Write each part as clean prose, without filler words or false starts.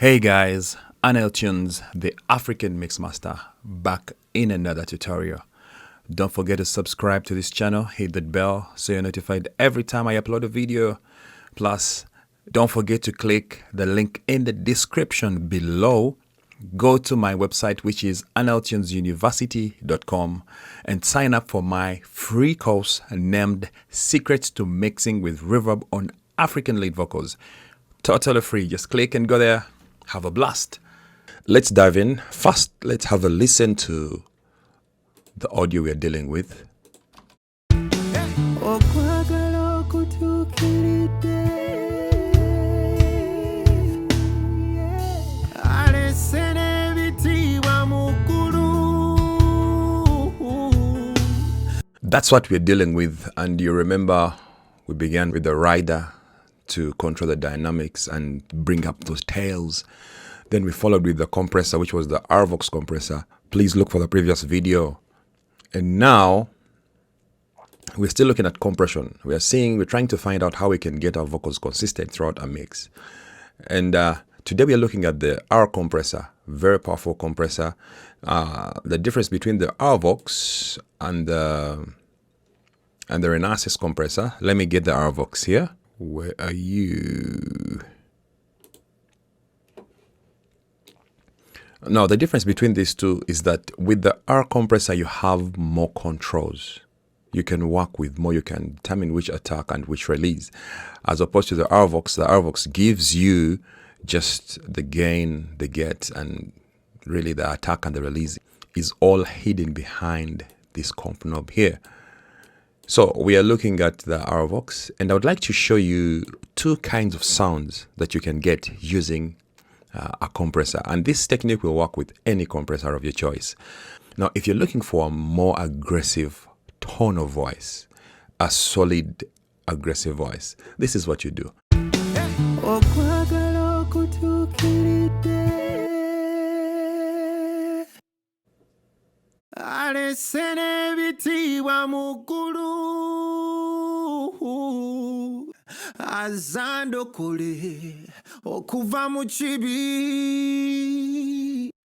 Hey guys, Anel Tunes, the African Mixmaster, back in another tutorial. Don't forget to subscribe to this channel, hit that bell so you're notified every time I upload a video. Plus, don't forget to click the link in the description below. Go to my website, which is aneltunesuniversity.com, and sign up for my free course named Secrets to Mixing with Reverb on African Lead Vocals. Totally free. Just click and go there. Have a blast. Let's dive in. First, let's have a listen to the audio we are dealing with. That's what we're dealing with, and you remember we began with the rider to control the dynamics and bring up those tails. Then we followed with the compressor, which was the RVox compressor. Please look for the previous video. And now we're still looking at compression. We're trying to find out how we can get our vocals consistent throughout a mix. And today we are looking at the R-compressor, very powerful compressor. The difference between the RVox and the Renaissance compressor. Let me get the RVox here. Where are you? Now, the difference between these two is that with the R compressor, you have more controls. You can work with more. You can determine which attack and which release. As opposed to the RVox gives you just the gain, the get, and really the attack and the release is all hidden behind this comp knob here. So we are looking at the RVox, and I would like to show you two kinds of sounds that you can get using a compressor. And this technique will work with any compressor of your choice. Now, if you're looking for a more aggressive tone of voice, a solid aggressive voice, this is what you do.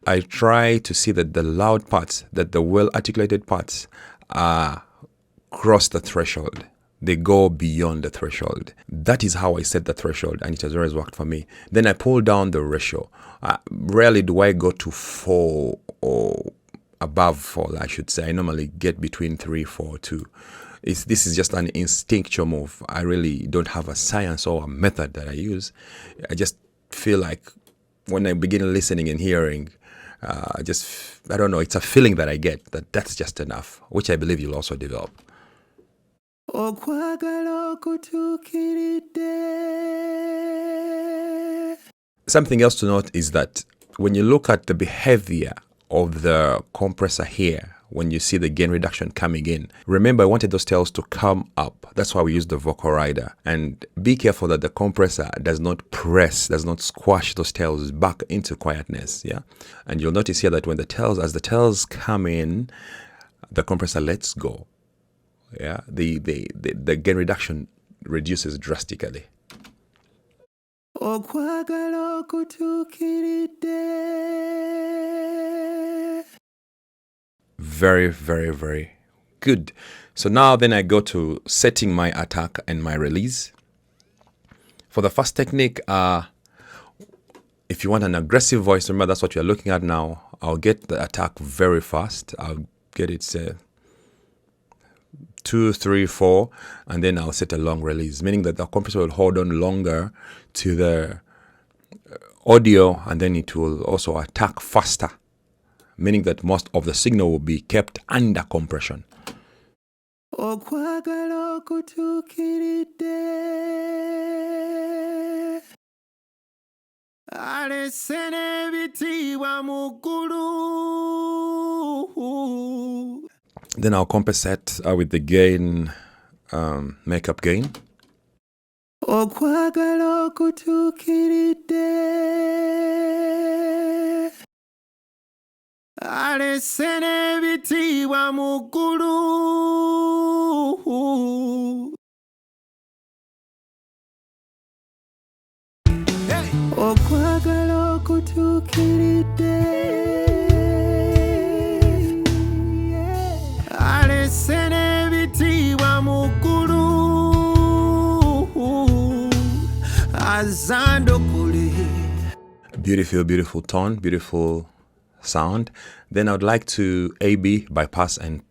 I try to see that the loud parts, that the well-articulated parts cross the threshold. They go beyond the threshold. That is how I set the threshold, and it has always worked for me. Then I pull down the ratio. Rarely do I go to 4 or above 4, I should say. I normally get between 3, 4, 2. This is just an instinctual move. I really don't have a science or a method that I use. I just feel like when I begin listening and hearing, I don't know, it's a feeling that I get that's just enough, which I believe you'll also develop. Something else to note is that when you look at the behavior of the compressor here, when you see the gain reduction coming in, remember I wanted those tails to come up. That's why we use the vocal rider. And be careful that the compressor does not press, does not squash those tails back into quietness. Yeah. And you'll notice here that when as the tails come in, the compressor lets go. Yeah. The gain reduction reduces drastically. Very, very, very good. So now then I go to setting my attack and my release. For the first technique, if you want an aggressive voice, remember that's what you're looking at now. I'll get the attack very fast. I'll get it 2, 3, 4, and then I'll set a long release, meaning that the compressor will hold on longer to the audio, and then it will also attack faster, meaning that most of the signal will be kept under compression. Then I'll compensate with the gain, makeup gain. kutukiridde alese n'ebitiibwa mu ggulu azandukule. Beautiful, beautiful tone, beautiful sound. Then I would like to A-B bypass and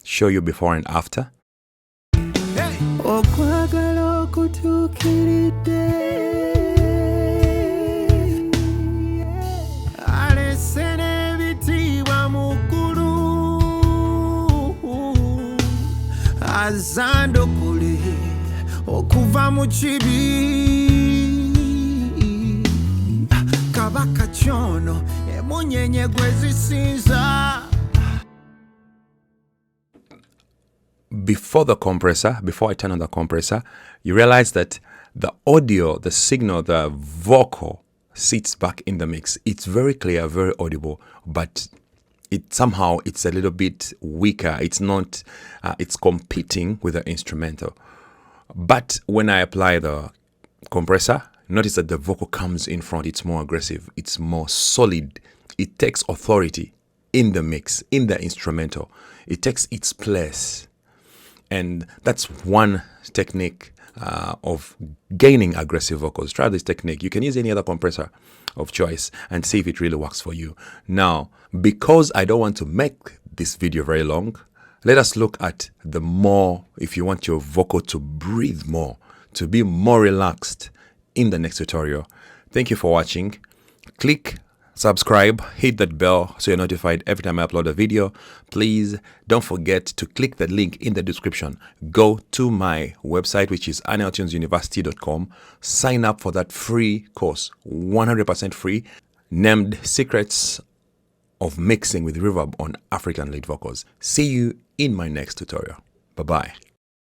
show you before and after. Okwagala okutuukiridde alese n'ebitiibwa mu ggulu azandukule okuva mu kibi kabaka kyono emunyenye gwe zisinza. Before I turn on the compressor, you realize that the audio, the signal, the vocal sits back in the mix. It's very clear, very audible, but it's a little bit weaker. It's not, it's competing with the instrumental. But when I apply the compressor, notice that the vocal comes in front. It's more aggressive. It's more solid. It takes authority in the mix, in the instrumental. It takes its place. And that's one technique of gaining aggressive vocals. Try this technique. You can use any other compressor of choice and see if it really works for you. Now, because I don't want to make this video very long, let us look at the more, if you want your vocal to breathe more, to be more relaxed in the next tutorial. Thank you for watching. Click subscribe, hit that bell so you're notified every time I upload a video. Please don't forget to click the link in the description. Go to my website, which is aneltunesuniversity.com. Sign up for that free course, 100% free, named Secrets of Mixing with Reverb on African Lead Vocals. See you in my next tutorial. Bye-bye.